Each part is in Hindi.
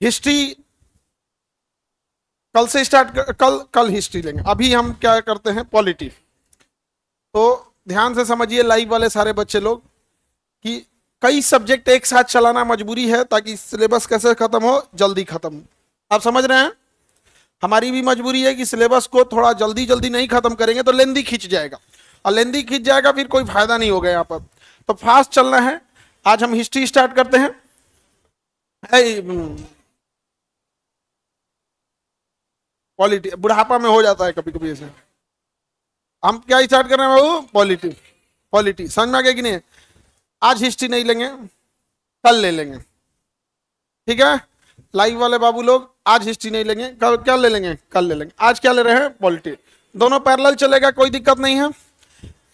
हिस्ट्री कल से स्टार्ट, कल हिस्ट्री लेंगे। अभी हम क्या करते हैं, पॉलिटी। तो ध्यान से समझिए लाइव वाले सारे बच्चे लोग कि कई सब्जेक्ट एक साथ चलाना मजबूरी है ताकि सिलेबस कैसे खत्म हो, जल्दी खत्म हो। आप समझ रहे हैं? हमारी भी मजबूरी है कि सिलेबस को थोड़ा जल्दी जल्दी नहीं खत्म करेंगे तो लेंदी खींच जाएगा, और लेंदी खींच जाएगा फिर कोई फायदा नहीं होगा यहाँ पर। तो फास्ट चलना है। आज हम हिस्ट्री स्टार्ट करते हैं। पॉलिटी बुढ़ापा में हो जाता है कभी कभी ऐसे। हम क्या स्टार्ट कर रहे हैं बाबू? पॉलिटी। पॉलिटी समझ में आ गया कि नहीं? आज हिस्ट्री नहीं लेंगे, कल ले लेंगे, ठीक है? लाइव वाले बाबू लोग आज हिस्ट्री नहीं लेंगे, कल क्या ले लेंगे? कल ले लेंगे। आज क्या ले रहे हैं? पॉलिटी। दोनों पैरेलल चलेगा, कोई दिक्कत नहीं है।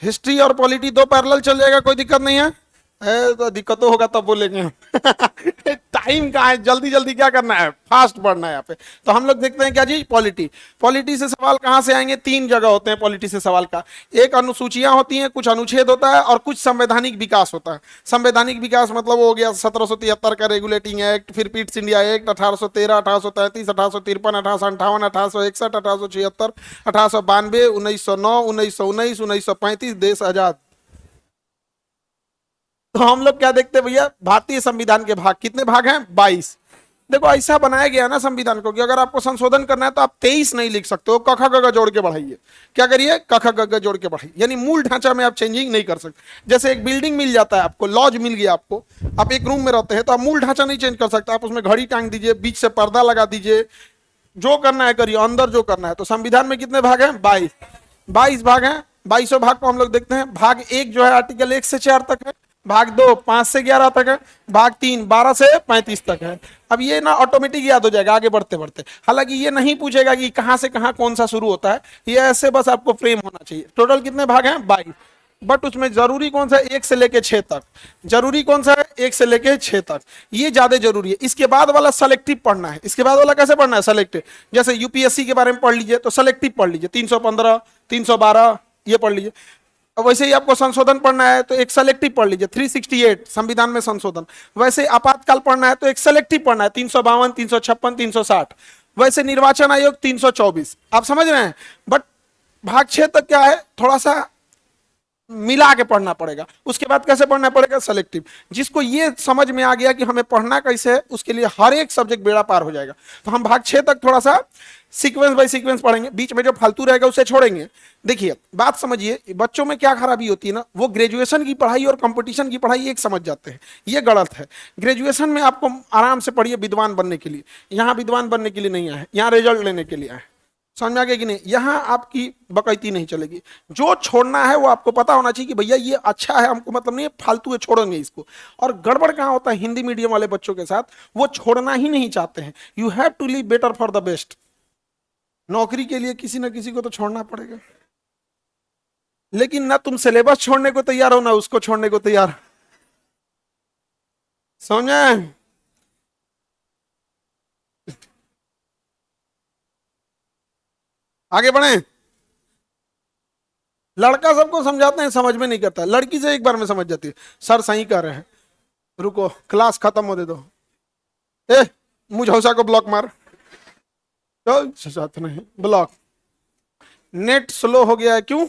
हिस्ट्री और पॉलिटी दो पैरेलल चल जाएगा, कोई दिक्कत नहीं है। तो दिक्कत तो होगा तब बोलेंगे हम। टाइम कहाँ है, जल्दी जल्दी क्या करना है, फास्ट बढ़ना है यहाँ पे। तो हम लोग देखते हैं क्या जी, पॉलिटी। पॉलिटी से सवाल कहाँ से आएंगे? तीन जगह होते हैं पॉलिटी से सवाल का। एक अनुसूचियां होती हैं, कुछ अनुच्छेद होता है, और कुछ संवैधानिक विकास होता है। संवैधानिक विकास मतलब हो गया 1773 का रेगुलेटिंग एक्ट, फिर पिट्स इंडिया एक्ट 1813, 1833, 1853, 1858, 1861, 1876, 1892, 1909, 1919, 1935, देश आजाद। तो हम लोग क्या देखते हैं भैया, भारतीय संविधान के भाग कितने भाग हैं? 22। देखो ऐसा बनाया गया ना संविधान को कि अगर आपको संशोधन करना है तो आप 23 नहीं लिख सकते हो, कख गग जोड़ के बढ़ाइए। क्या करिए? कख गग जोड़ के बढ़ाइए, यानी मूल ढांचा में आप चेंजिंग नहीं कर सकते। जैसे एक बिल्डिंग मिल जाता है आपको, लॉज मिल गया आपको, आप एक रूम में रहते हैं तो आप मूल ढांचा नहीं चेंज कर सकते। आप उसमें घड़ी टांग दीजिए, बीच से पर्दा लगा दीजिए, जो करना है करिए, अंदर जो करना है। तो संविधान में कितने भाग हैं? 22। 22 भाग हैं। 22 भाग को हम लोग देखते हैं। भाग एक जो है आर्टिकल 1 से 4 तक है, भाग 2 5 से 11 तक है, भाग 3 12 से 35 तक है। अब ये ना ऑटोमेटिक याद हो जाएगा आगे बढ़ते बढ़ते। हालांकि ये नहीं पूछेगा कि कहां से कहां कौन सा शुरू होता है, ये ऐसे बस आपको फ्रेम होना चाहिए। टोटल कितने भाग हैं? 22। बट उसमें जरूरी कौन सा है? 1 से लेके 6 तक। जरूरी कौन सा है? 1 से लेके 6 तक। ये ज्यादा जरूरी है। इसके बाद वाला सेलेक्टिव पढ़ना है। इसके बाद वाला कैसे पढ़ना है? सेलेक्टिव। जैसे यूपीएससी के बारे में पढ़ लीजिए तो सेलेक्टिव पढ़ लीजिए, 315, 312 ये पढ़ लीजिए। वैसे ही आपको संशोधन पढ़ना है तो एक सेलेक्टिव पढ़ लीजिए, 368 संविधान में संशोधन। वैसे आपातकाल पढ़ना है तो एक सेलेक्टिव पढ़ना है, 352, 356, 360। वैसे निर्वाचन आयोग 324। आप समझ रहे हैं? बट भाग 6 तक क्या है, थोड़ा सा मिला के पढ़ना पड़ेगा। उसके बाद कैसे पढ़ना पड़ेगा? सेलेक्टिव। जिसको ये समझ में आ गया कि हमें पढ़ना कैसे है, उसके लिए हर एक सब्जेक्ट बेड़ा पार हो जाएगा। तो हम भाग 6 तक थोड़ा सा सीक्वेंस बाय सीक्वेंस पढ़ेंगे, बीच में जो फालतू रहेगा उसे छोड़ेंगे। देखिए बात समझिए, बच्चों में क्या खराबी होती है ना, वो ग्रेजुएशन की पढ़ाई और कंपटीशन की पढ़ाई एक समझ जाते हैं। ये गलत है। ग्रेजुएशन में आपको आराम से पढ़िए विद्वान बनने के लिए, यहाँ विद्वान बनने के लिए नहीं आए, यहाँ रिजल्ट लेने के लिए आए। समझ में आ गया कि नहीं? यहाँ आपकी बकैती नहीं चलेगी। जो छोड़ना है वो आपको पता होना चाहिए कि भैया ये अच्छा है, हमको मतलब नहीं है, फालतू है, छोड़ेंगे इसको। और गड़बड़ कहाँ होता है हिंदी मीडियम वाले बच्चों के साथ, वो छोड़ना ही नहीं चाहते हैं। You have to live better for the best. नौकरी के लिए किसी ना किसी को तो छोड़ना पड़ेगा, लेकिन ना तुम सिलेबस छोड़ने को तैयार हो ना उसको छोड़ने को तैयार। समझे? आगे बढ़े। लड़का सबको समझाते हैं, समझ में नहीं करता। लड़की से एक बार में समझ जाती है, सर सही कह रहे हैं, रुको क्लास खत्म हो दे दो, ए मुझौसा को ब्लॉक मार, तो साथ नहीं ब्लॉक। नेट स्लो हो गया है, क्यों?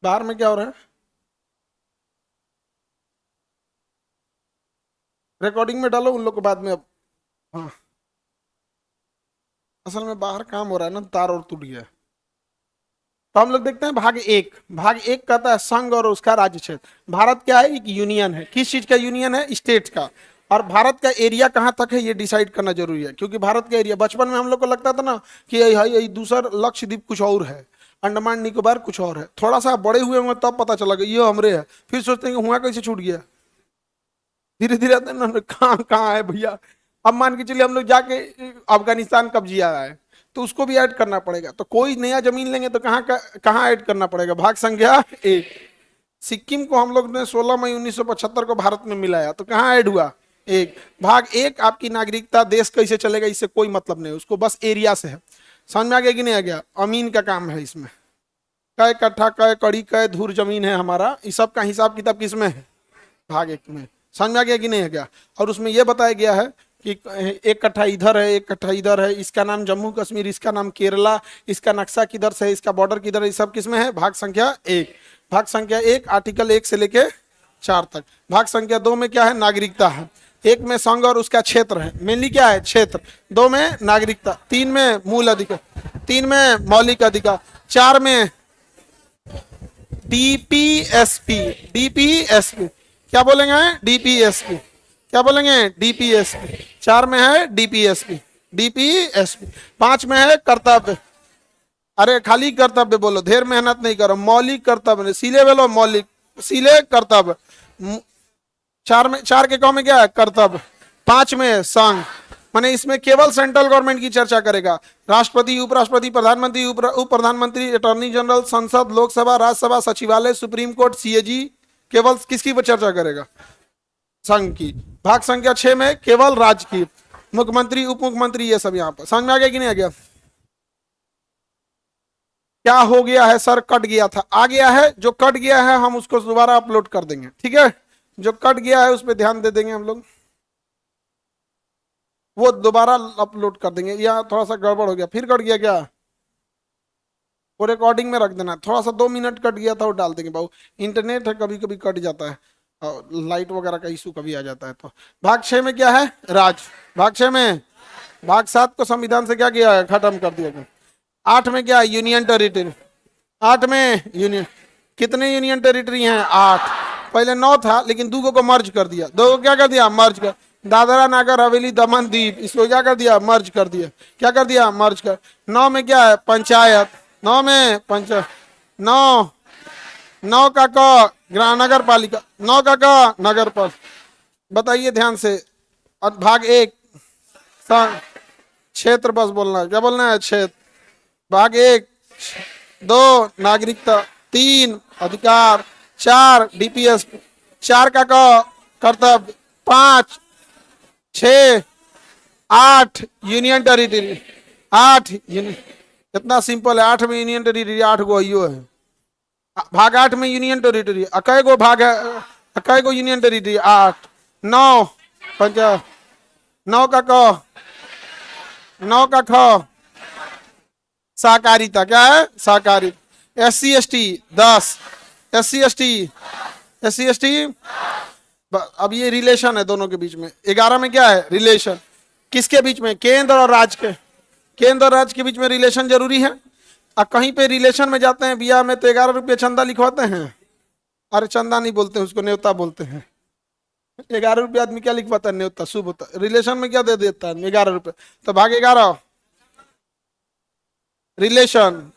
बाहर में क्या हो रहा है? रिकॉर्डिंग में डालो उन लोग को बाद में। अब हाँ, असल में बाहर काम हो रहा है ना, तार और टूट गया है। तो हम लोग देखते हैं भाग एक। भाग एक कहता है संघ और उसका राज्य क्षेत्र। भारत क्या है? एक यूनियन है। किस चीज का यूनियन है? स्टेट्स का। और भारत का एरिया कहाँ तक है ये डिसाइड करना जरूरी है, क्योंकि भारत का एरिया, बचपन में हम लोग को लगता था ना कि यही दूसरा लक्षद्वीप कुछ और है, अंडमान निकोबार कुछ और है। थोड़ा सा बड़े हुए होंगे तब पता चला कि ये हमरे है, फिर सोचते हैं कि हुआ कैसे छूट गया। धीरे धीरे कहाँ कहाँ है भैया। अब मान के चलिए हम लोग जाके अफगानिस्तान कब्जिया है तो उसको भी ऐड करना पड़ेगा। तो कोई नया जमीन लेंगे तो कहाँ ऐड करना पड़ेगा? भाग संख्या एक। सिक्किम को हम लोग ने 16 मई 1975 को भारत में मिलाया, तो कहाँ ऐड हुआ? एक। भाग एक आपकी नागरिकता, देश कैसे चलेगा इससे कोई मतलब नहीं, उसको बस एरिया से है। समझ में आ गया कि नहीं आ गया? अमीन का काम है इसमें। कै कट्ठा कै कड़ी कै धूर जमीन है हमारा, इस सब का हिसाब किताब किस में है? भाग एक में। समझ में आ गया कि नहीं है क्या? और उसमें यह बताया गया है कि एक कट्ठा इधर है, एक कट्ठा इधर है, इसका नाम जम्मू कश्मीर, इसका नाम केरला, इसका नक्शा किधर से है, इसका बॉर्डर किधर है, सब किस में है? भाग संख्या 1। भाग संख्या 1 आर्टिकल 1 से लेके 4 तक। भाग संख्या 2 में क्या है? नागरिकता है। 1 में संघ और उसका क्षेत्र है, मेनली क्या है? क्षेत्र। 2 में नागरिकता, 3 में मूल अधिकार, 3 में मौलिक अधिकार, 4 में डीपीएसपी। डीपीएसपी क्या बोलेंगे? डीपीएसपी। क्या बोलेंगे? डीपीएसपी। 4 में है डीपीएसपी। डीपीएसपी। 5 में है कर्तव्य। अरे खाली कर्तव्य बोलो, ढेर मेहनत नहीं करो। मौलिक कर्तव्य, सीले बोलो मौलिक, सीले कर्तव्य। 4 में, 4 के कौ में क्या है? कर्तव्य। 5 में संघ, माने इसमें केवल सेंट्रल गवर्नमेंट की चर्चा करेगा। राष्ट्रपति, उपराष्ट्रपति, प्रधानमंत्री, उप प्रधानमंत्री, अटॉर्नी जनरल, संसद, लोकसभा, राज्यसभा, सचिवालय, सुप्रीम कोर्ट, सीएजी, केवल किसकी चर्चा करेगा? संघ की। भाग संख्या 6 में केवल राज्य की, मुख्यमंत्री, उप मुख्यमंत्री, ये सब यहाँ पर। समझ में आ गया कि नहीं आ गया? क्या हो गया है सर? कट गया था, आ गया है। जो कट गया है हम उसको दोबारा अपलोड कर देंगे, ठीक है? जो कट गया है उस पर ध्यान दे देंगे हम लोग, वो दोबारा अपलोड कर देंगे। या थोड़ा सा गड़बड़ हो गया, फिर कट गया क्या? वो रिकॉर्डिंग में रख देना। थोड़ा सा 2 मिनट कट गया था वो डाल देंगे बाबू, इंटरनेट है कभी कभी कट जाता है और लाइट वगैरह का इशू कभी आ जाता है। तो भाग 6 में क्या है? राज। भाग 6 में। भाग 7 को संविधान से क्या किया है? खत्म कर दिया गया। 8 में क्या है? Union territory. 8 में यूनियन, कितने यूनियन टेरिटरी हैं? 8। पहले 9 था लेकिन 2 को मर्ज कर दिया। 2 को क्या कर दिया? मर्ज कर। दादरा नागर हवेली दमन दीप, इसको क्या कर दिया? मर्ज कर दिया। क्या कर दिया? मर्ज कर। 9 में क्या है? पंचायत। 9 में पंचायत। 9, 9 का क नगर पालिका, 9 का क नगर पर। बताइए ध्यान से। और भाग 1 क्षेत्र, बस बोलना है। क्या बोलना है? क्षेत्र। भाग 1 2 नागरिकता, 3 अधिकार, 4 डीपीएस, 4 का क कर्तव्य, 5 6 8 यूनियन टेरिटरी। 8 कितना सिंपल है। 8 में यूनियन टेरिटरी, 8 गो है। भाग 8 में यूनियन टेरिटरी अकय गो भाग है? अकय गो यूनियन टेरिटरी? 8। 9 पंचायत, 9 का क, 9 का ख सहकारिता। क्या है? सहकारी। SC ST 10। SC ST, SC ST। अब ये रिलेशन है दोनों के बीच में। 11 में क्या है? रिलेशन। किसके बीच में? केंद्र और राज्य के। केंद्र और राज्य के बीच में रिलेशन जरूरी है। और कहीं पे रिलेशन में जाते हैं बिया में तो 11 रुपये चंदा लिखवाते हैं। अरे चंदा नहीं बोलते हैं उसको, न्योता बोलते हैं। 11 रुपये आदमी क्या लिखवाता है? न्योता, शुभ होता है। रिलेशन में क्या दे देता है? 11 रुपये। तो भाग 11 रिलेशन,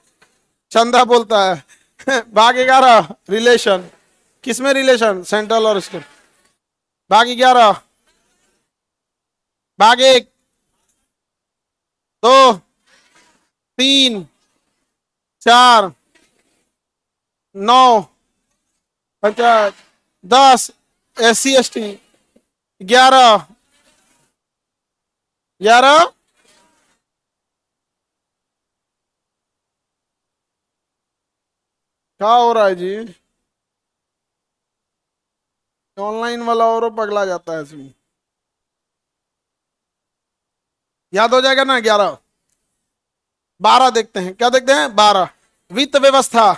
चंदा बोलता है। भाग 11 रिलेशन, किसमें रिलेशन? सेंट्रल और स्टेट। भाग 11, भाग 1 2 3 4 9 पंचायत, 10 SC ST, 11 11 क्या हो रहा है जी? ऑनलाइन वाला और पगला जाता है इसमें। याद हो जाएगा ना? 11 12 देखते हैं। क्या देखते हैं? 12 वित्त व्यवस्था।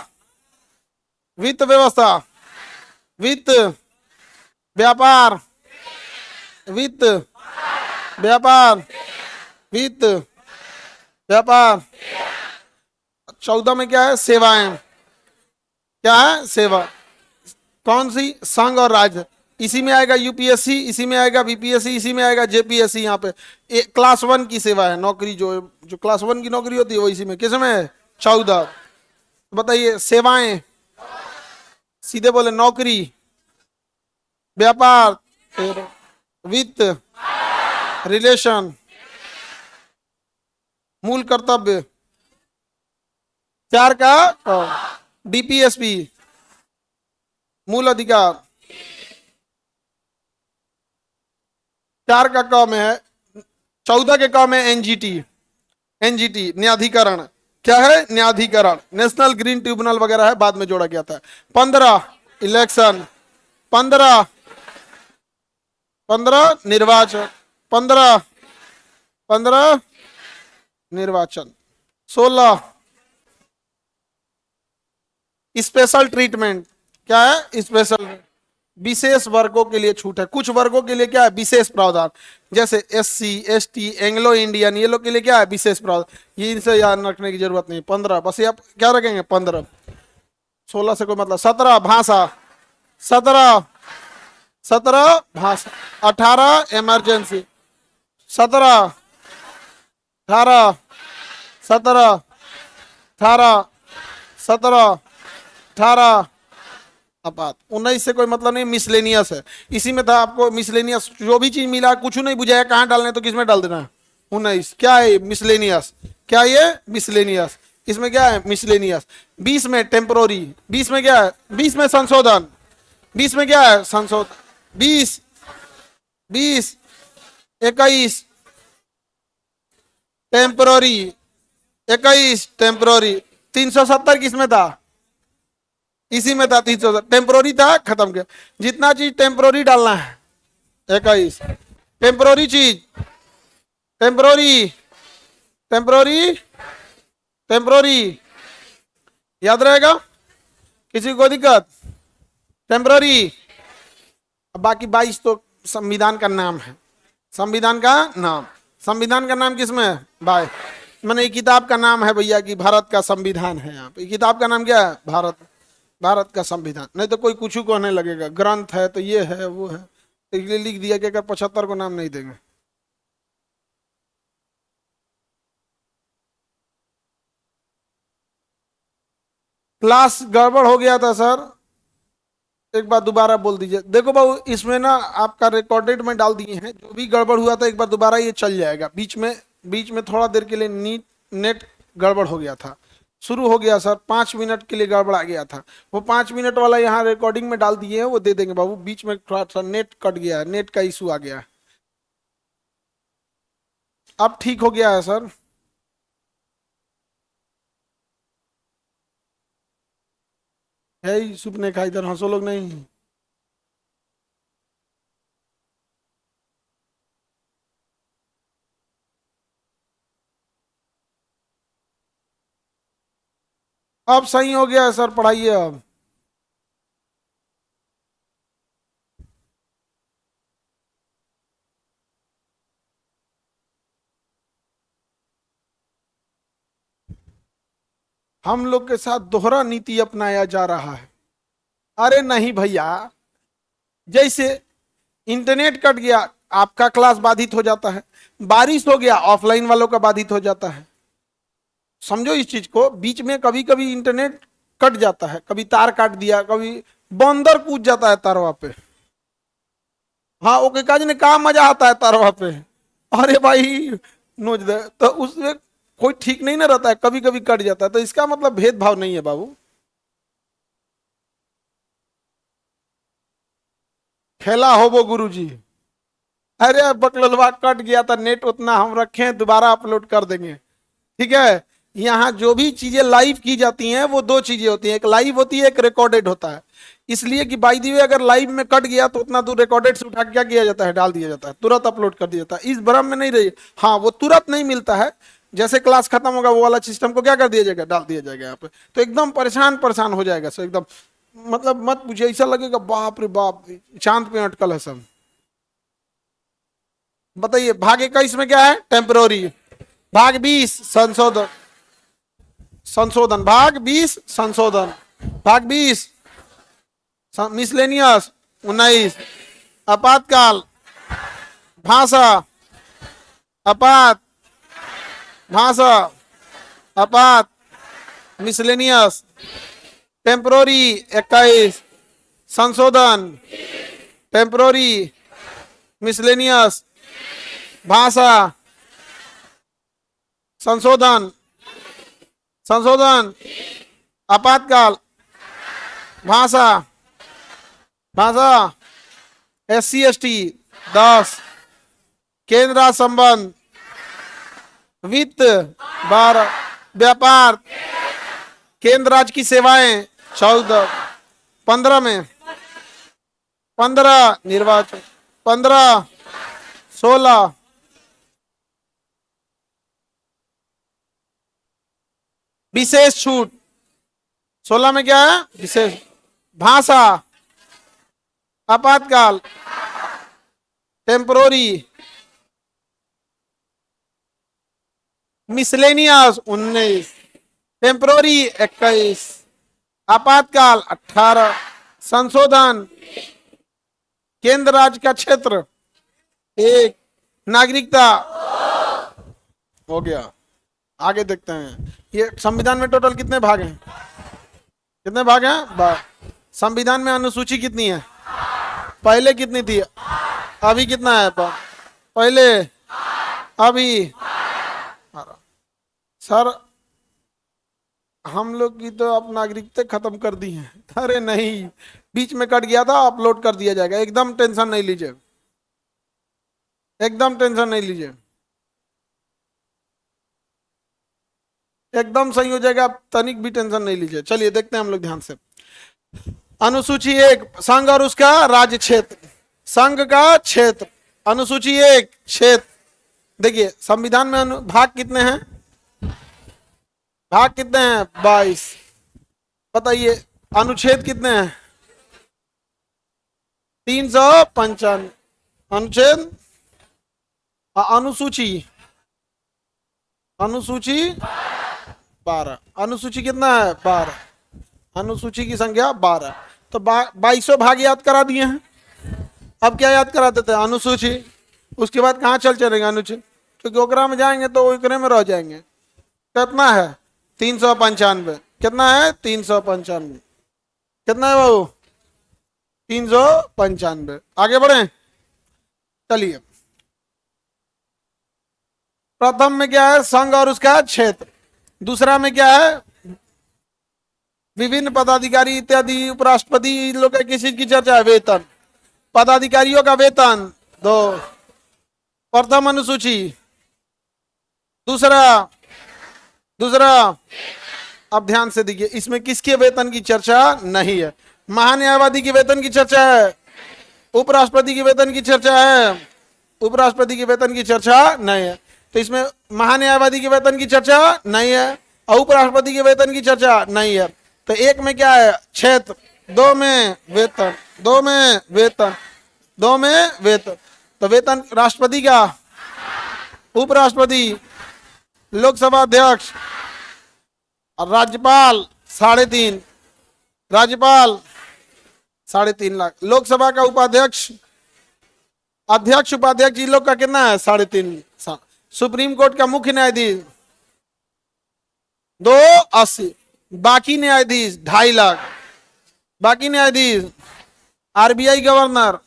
वित्त व्यवस्था, वित्त व्यापार, वित्त व्यापार, वित्त व्यापार। 14 में क्या है? सेवाएं। क्या है? सेवा। कौन सी? संघ और राज्य। इसी में आएगा यूपीएससी, इसी में आएगा बीपीएससी, इसी में आएगा जेपीएससी। यहाँ पे क्लास 1 की सेवा है, नौकरी जो क्लास 1 की नौकरी होती है वो इसी में। किस में? 14। बताइए सेवाएं, सीधे बोले नौकरी, व्यापार, वित्त, रिलेशन, मूल कर्तव्य, 4 का डीपीएसपी, मूल अधिकार, 4 का क में है, 14 के क में एनजीटी, एनजीटी न्यायाधिकरण, क्या है, न्यायाधिकरण। नेशनल ग्रीन ट्रिब्यूनल वगैरह है, बाद में जोड़ा गया था। 15 इलेक्शन, 15 15 निर्वाचन, 15 15 निर्वाचन, 16 स्पेशल ट्रीटमेंट। क्या है, स्पेशल, विशेष वर्गों के लिए छूट है। कुछ वर्गों के लिए क्या है, विशेष प्रावधान, जैसे SC ST एंग्लो इंडियन, ये लोग के लिए क्या है, विशेष प्रावधान। ये इनसे याद रखने की जरूरत नहीं। 15 बस, ये आप क्या रखेंगे, 15। 16 से कोई मतलब। 17 भाषा, 17 17 भाषा, 18 इमरजेंसी, 17 18 17 18 17 18 आपात। 19 से कोई मतलब नहीं, मिसलेनियस है। इसी में था आपको मिसलेनियस, जो भी चीज मिला कुछ नहीं बुझाया कहाँ डालना है तो किसमें डाल देना है, 19। क्या है मिसलेनियस, क्या ये मिसलेनियस, इसमें क्या है मिसलेनियस। 20 में टेम्पोररी, 20 में क्या है, 20 में संशोधन, 20 में क्या है संशोधन, 20 20 21 टेम्पोररी, 21 टेम्पोररी। 370 किसमें था, इसी में था। 300 टेम्पोररी था, खत्म किया। जितना चीज टेम्पोररी डालना है, 21 टेम्पोररी चीज, टेम्पोररी टेम्पोररी टेम्पोररी, याद रहेगा, किसी को दिक्कत, टेम्पोररी। अब बाकी 22 तो संविधान का नाम है, संविधान का नाम। संविधान का नाम किसमें है भाई, मैंने किताब का नाम है भैया कि भारत का संविधान है। यहाँ पे किताब का नाम क्या है, भारत का संविधान। नहीं तो कोई कुछ कहने लगेगा, ग्रंथ है तो ये है वो है, तो इसलिए लिख दिया कि अगर 75 को नाम नहीं देंगे। क्लास गड़बड़ हो गया था सर, एक बार दोबारा बोल दीजिए। देखो बाबू, इसमें ना आपका रिकॉर्डेड में डाल दिए हैं, जो भी गड़बड़ हुआ था एक बार दोबारा ये चल जाएगा। बीच में थोड़ा देर के लिए नेट गड़बड़ हो गया था, शुरू हो गया सर, 5 मिनट के लिए गड़बड़ा गया था। वो 5 मिनट वाला यहाँ रिकॉर्डिंग में डाल दिए हैं, वो दे देंगे बाबू। बीच में थोड़ा सा नेट कट गया है, नेट का इशू आ गया है। अब ठीक हो गया है सर। है ही सुपने का, इधर हंसो लोग नहीं। अब सही हो गया है सर, पढ़ाइए अब। हम लोग के साथ दोहरा नीति अपनाया जा रहा है। अरे नहीं भैया, जैसे इंटरनेट कट गया आपका क्लास बाधित हो जाता है, बारिश हो गया ऑफलाइन वालों का बाधित हो जाता है। समझो इस चीज को, बीच में कभी कभी इंटरनेट कट जाता है, कभी तार काट दिया, कभी बंदर कूद जाता है तारवा पे। हाँ, ओके काज ने कहा मजा आता है तारवा पे, अरे भाई नोच दे, तो उसमें कोई ठीक नहीं ना रहता है, कभी कभी कट जाता है। तो इसका मतलब भेदभाव नहीं है बाबू। खेला हो वो गुरुजी। अरे बकलवा कट गया था नेट, उतना हम रखे हैं, दोबारा अपलोड कर देंगे। ठीक है, यहाँ जो भी चीजें लाइव की जाती हैं वो दो चीजें होती हैं, एक लाइव होती है, एक रिकॉर्डेड होता है। इसलिए कि बाय द वे अगर लाइव में कट गया तो उतना दूर रिकॉर्डेड से उठा के क्या किया जाता है, डाल दिया जाता है, तुरंत अपलोड कर दिया जाता है। इस भ्रम में नहीं रही। हाँ, वो तुरंत नहीं मिलता है, जैसे क्लास खत्म होगा वो वाला सिस्टम को क्या कर दिया जाएगा, डाल दिया जाएगा यहाँ पे। तो एकदम परेशान परेशान हो जाएगा सर, एकदम मतलब मत पूछिए, ऐसा लगेगा बाप रे बाप, चांद पे अटकल है सब। बताइए, भाग 21 में क्या है, टेम्पररी। भाग 20 संशोधन, भाग 20 संशोधन, भाग 20 मिसलेनियस, 19 आपातकाल, भाषा, आपात, भाषा, आपात, मिसलेनियस, टेम्पररी 21 संशोधन, टेम्पररी, मिसलेनियस, भाषा, संशोधन, आपातकाल, भाषा, SC ST 10, केंद्र संबंध, वित्त 12, व्यापार, केंद्र राज्य की सेवाएं 14, 15 में 15 निर्वाचन, 15, 16 विशेष छूट, 16 में क्या है विशेष, भाषा, आपातकाल, टेम्पोररी, मिसलेनियस 19, टेम्पोररी 21, आपातकाल 18, संशोधन, केंद्र राज्य का क्षेत्र 1, नागरिकता हो गया। आगे देखते हैं, ये संविधान में टोटल कितने भाग हैं, कितने भाग हैं? संविधान में अनुसूची कितनी है? पहले कितनी थी, अभी कितना है? पहले, अभी। सर हम लोग की तो आप नागरिकता खत्म कर दी है। अरे नहीं, बीच में कट गया था, अपलोड कर दिया जाएगा, एकदम टेंशन नहीं लीजिए, एकदम टेंशन नहीं लीजिए, एकदम सही हो जाएगा, आप तनिक भी टेंशन नहीं लीजिए। चलिए देखते हैं हम लोग ध्यान से। अनुसूची 1, संघ और उसका राज्य क्षेत्र, संघ का क्षेत्र, अनुसूची 1 क्षेत्र। देखिए संविधान में भाग कितने हैं? भाग कितने हैं? 22। बताइए अनुच्छेद कितने हैं? 355 अनुच्छेद। अनुसूची, अनुसूची 12, अनुसूची कितना है? 12, अनुसूची की संख्या 12। तो 22 भाग याद करा दिए हैं। अब क्या याद करा देते हैं? अनुसूची। उसके बाद कहाँ चल चलेंगे? अनुच्छेद, क्योंकि ओकरा में जाएंगे तो ओकरे में रह जाएंगे। कितना है? 395। कितना है? 395। कितना है बाबू? 395। आगे बढ़े, चलिए। प्रथम में क्या है? संघ और उसका क्षेत्र। दूसरा में क्या है? विभिन्न पदाधिकारी इत्यादि, उपराष्ट्रपति लोग का किसी की चर्चा है। वेतन, पदाधिकारियों का वेतन 2, प्रथम अनुसूची। दूसरा, अब ध्यान से देखिए, इसमें किसके वेतन की चर्चा नहीं है? महान्यायवादी के वेतन की चर्चा है, उपराष्ट्रपति के वेतन की चर्चा है, उपराष्ट्रपति के वेतन की चर्चा नहीं है। तो इसमें महान्यायवादी के वेतन की चर्चा नहीं है और उपराष्ट्रपति के वेतन की चर्चा नहीं है। तो 1 में क्या है? क्षेत्र, 2 में वेतन, 2 में वेतन, 2 में वेतन। तो वेतन राष्ट्रपति का, उपराष्ट्रपति, लोकसभा अध्यक्ष और राज्यपाल 3.5, राज्यपाल 3.5 लाख। लोकसभा का उपाध्यक्ष, अध्यक्ष, उपाध्यक्ष जी लोग का कितना है? 3.5। सुप्रीम कोर्ट का मुख्य न्यायाधीश 280। बाकी न्यायाधीश 2.5 लाख। बाकी न्यायाधीश, आरबीआई गवर्नर,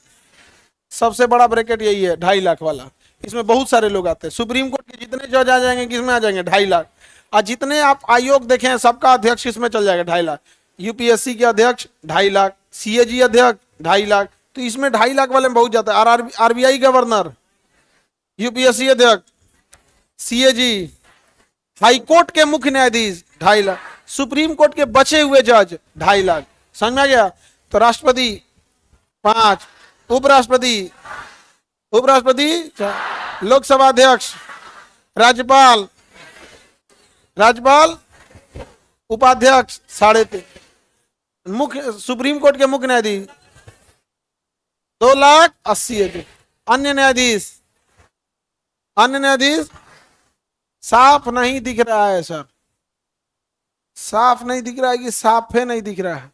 सबसे बड़ा ब्रैकेट यही है 2.5 लाख वाला। इसमें बहुत सारे लोग आते हैं। सुप्रीम कोर्ट के जितने जज आ जाएंगे किसमें आ जाएंगे? 2.5 लाख। और जितने आप आयोग देखें हैं सबका अध्यक्ष इसमें चल जाएगा 2.5 लाख। यूपीएससी के अध्यक्ष 2.5 लाख, सीएजी अध्यक्ष 2.5 लाख। तो इसमें 2.5 लाख वाले में बहुत जाता है। और आरबीआई गवर्नर, यूपीएससी अध्यक्ष, सीएजी, हाई कोर्ट के मुख्य न्यायाधीश 2.5 लाख, सुप्रीम कोर्ट के बचे हुए जज 2.5 लाख। समझ में आ गया? तो राष्ट्रपति 5, उपराष्ट्रपति, लोकसभा अध्यक्ष, राज्यपाल, उपाध्यक्ष 3.5, मुख्य, सुप्रीम कोर्ट के मुख्य न्यायाधीश 2,80,000। अन्य न्यायाधीश, साफ नहीं दिख रहा है सर, साफ नहीं दिख रहा है कि साफ है, नहीं दिख रहा है।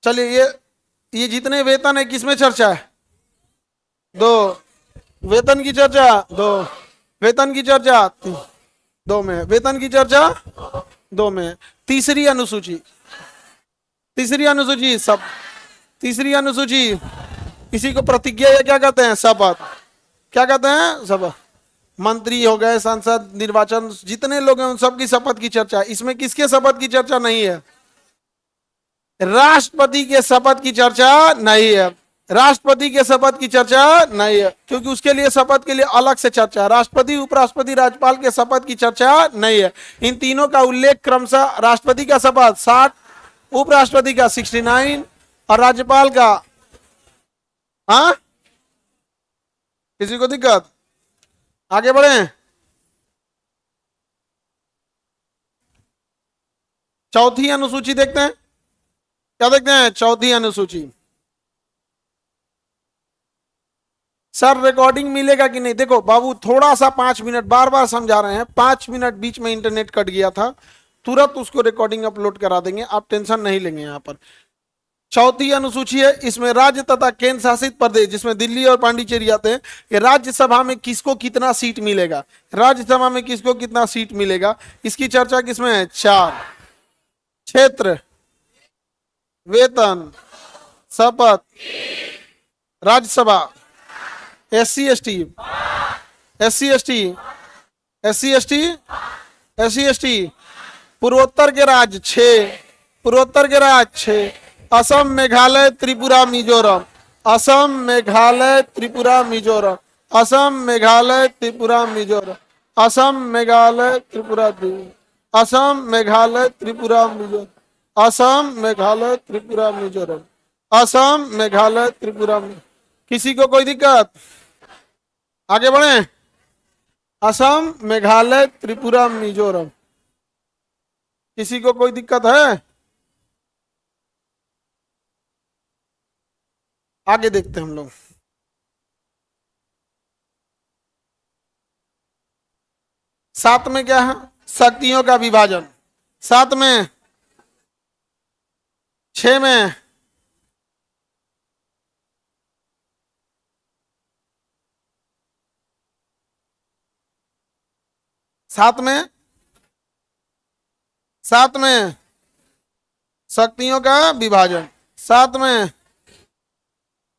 चलिए ये जितने वेतन है किसमें चर्चा है? 2, वेतन की चर्चा 2, वेतन की चर्चा 2 में, वेतन की चर्चा 2 में। तीसरी अनुसूची सब, तीसरी अनुसूची, इसी को प्रतिज्ञा या क्या कहते हैं? शपथ। क्या कहते हैं? शपथ। मंत्री हो गए, सांसद, निर्वाचन, जितने लोग हैं उन सबकी शपथ की चर्चा। इसमें किसके शपथ की चर्चा नहीं है? राष्ट्रपति के शपथ की चर्चा नहीं है। राष्ट्रपति के शपथ की चर्चा नहीं है, क्योंकि उसके लिए शपथ के लिए अलग से चर्चा है। राष्ट्रपति, उपराष्ट्रपति, राज्यपाल के शपथ की चर्चा नहीं है। इन तीनों का उल्लेख क्रमशः राष्ट्रपति का शपथ 60, उपराष्ट्रपति का 69 और राज्यपाल का, हाँ किसी को दिक्कत? आगे बढ़े। चौथी अनुसूची देखते हैं, क्या देखते हैं? चौथी अनुसूची। सर रिकॉर्डिंग मिलेगा कि नहीं? देखो बाबू, थोड़ा सा 5 मिनट, बार बार समझा रहे हैं, 5 मिनट बीच में इंटरनेट कट गया था, तुरंत उसको रिकॉर्डिंग अपलोड करा देंगे, आप टेंशन नहीं लेंगे। यहाँ पर चौथी अनुसूची है, इसमें राज्य तथा केंद्र शासित प्रदेश, जिसमें दिल्ली और पांडिचेरी आते हैं, कि राज्यसभा में किसको कितना सीट मिलेगा, राज्यसभा में किसको कितना सीट मिलेगा, इसकी चर्चा किसमें है? 4, क्षेत्र, वेतन, शपथ, Rajya Sabha, SC ST, SC ST, SC ST, SC ST, पूर्वोत्तर के राज्य 6, पूर्वोत्तर के राज्य 6, असम, मेघालय, त्रिपुरा, मिजोरम, असम, मेघालय, त्रिपुरा, मिजोरम, असम, मेघालय, त्रिपुरा, मिजोरम, असम, मेघालय, त्रिपुरा, असम, मेघालय, त्रिपुरा, मिजोरम, असम, मेघालय, त्रिपुरा, मिजोरम, असम, मेघालय, त्रिपुरा। किसी को कोई दिक्कत? आगे बढ़े। असम, मेघालय, त्रिपुरा, मिजोरम, किसी को कोई दिक्कत है? आगे देखते हैं हम लोग। सात में क्या है? शक्तियों का विभाजन। सात में, 6 में, सात में, सात में शक्तियों का विभाजन, सात में,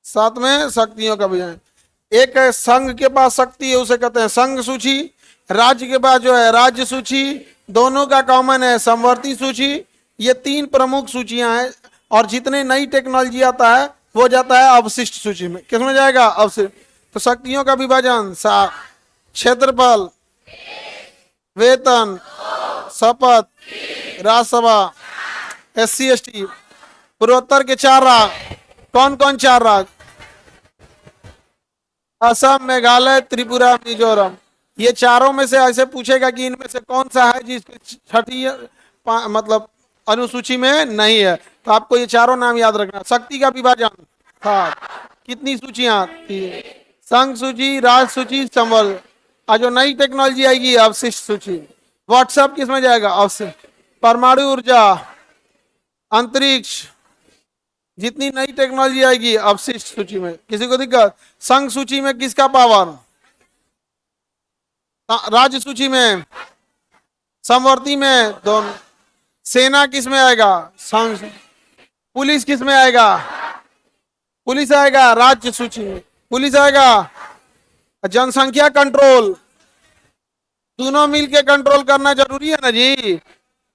सात में शक्तियों का विभाजन। एक है संघ के पास शक्ति है, उसे कहते हैं संघ सूची। राज्य के पास जो है राज्य सूची। दोनों का कॉमन है समवर्ती सूची। ये 3 प्रमुख सूचियां हैं, और जितने नई टेक्नोलॉजी आता है वो जाता है अवशिष्ट सूची में। किसमें जाएगा? अवशिष्ट। तो शक्तियों का विभाजन 7, क्षेत्रफल, वेतन, शपथ, राज्यसभा, SC ST, पूर्वोत्तर के 4 राज्य। कौन कौन 4 राज्य? असम, मेघालय, त्रिपुरा, मिजोरम। ये चारों में से ऐसे पूछेगा कि इनमें से कौन सा है जिसकी छठी मतलब अनुसूची में नहीं है, तो आपको ये चारों नाम याद रखना। शक्ति का विभाजन था, कितनी सूचियां? 3। संघ सूची, राज्य सूची, संवर्ग। आज जो नई टेक्नोलॉजी आएगी अवशिष्ट सूची। व्हाट्सएप किसमें जाएगा? अवशिष्ट। परमाणु ऊर्जा, अंतरिक्ष, जितनी नई टेक्नोलॉजी आएगी अवशिष्ट सूची में। किसी को दिक्कत? संघ सूची में किसका पावर? राज्य सूची में, समवर्ती में, दोनों। सेना किस में आएगा? संघ। पुलिस किस में आएगा? पुलिस आएगा राज्य सूची में। पुलिस आएगा। जनसंख्या कंट्रोल, दोनों मिलके कंट्रोल करना जरूरी है ना जी।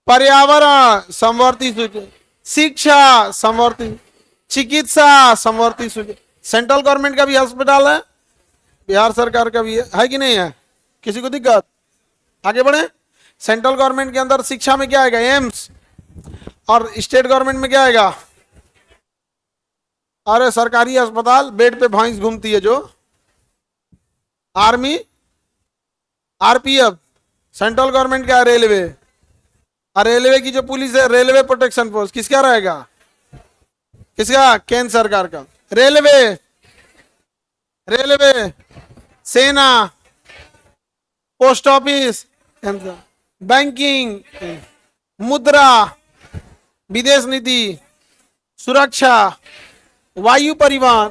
पर्यावरण समवर्ती सूची। शिक्षा समवर्ती। चिकित्सा समवर्ती सूची। सेंट्रल गवर्नमेंट का भी अस्पताल है, बिहार सरकार का भी है कि नहीं है? किसी को दिक्कत? आगे बढ़े। सेंट्रल गवर्नमेंट के अंदर शिक्षा में क्या आएगा? एम्स। और स्टेट गवर्नमेंट में क्या आएगा? अरे सरकारी अस्पताल, बेड पे भैंस घूमती है जो। Army, RPF। सेंट्रल गवर्नमेंट का रेलवे, और रेलवे की जो पुलिस है रेलवे प्रोटेक्शन फोर्स, किसका रहेगा? किसका? केंद्र सरकार का। रेलवे, रेलवे, सेना, पोस्ट ऑफिस, बैंकिंग, मुद्रा, विदेश नीति, सुरक्षा, वायु परिवहन,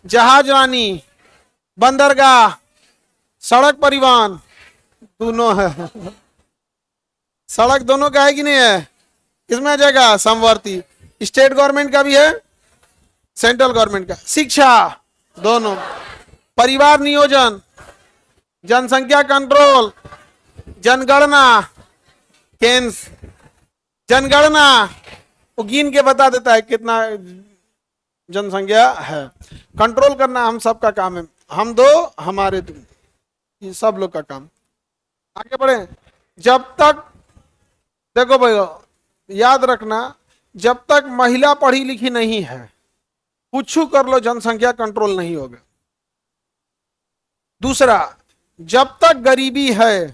जहाजरानी, बंदरगाह, सड़क परिवहन, दोनों है। सड़क दोनों का है कि नहीं है? किसमें आ जाएगा? समवर्ती। स्टेट गवर्नमेंट का भी है, सेंट्रल गवर्नमेंट का। शिक्षा दोनों। परिवार नियोजन, जनसंख्या कंट्रोल, जनगणना, केंद्र जनगणना वो गिन के बता देता है कितना जनसंख्या है। कंट्रोल करना हम सबका काम है, हम दो हमारे दो, ये सब लोग का काम। आगे बढ़े। जब तक, देखो भाई याद रखना, जब तक महिला पढ़ी लिखी नहीं है, कुछ कर लो जनसंख्या कंट्रोल नहीं होगा। दूसरा, जब तक गरीबी है,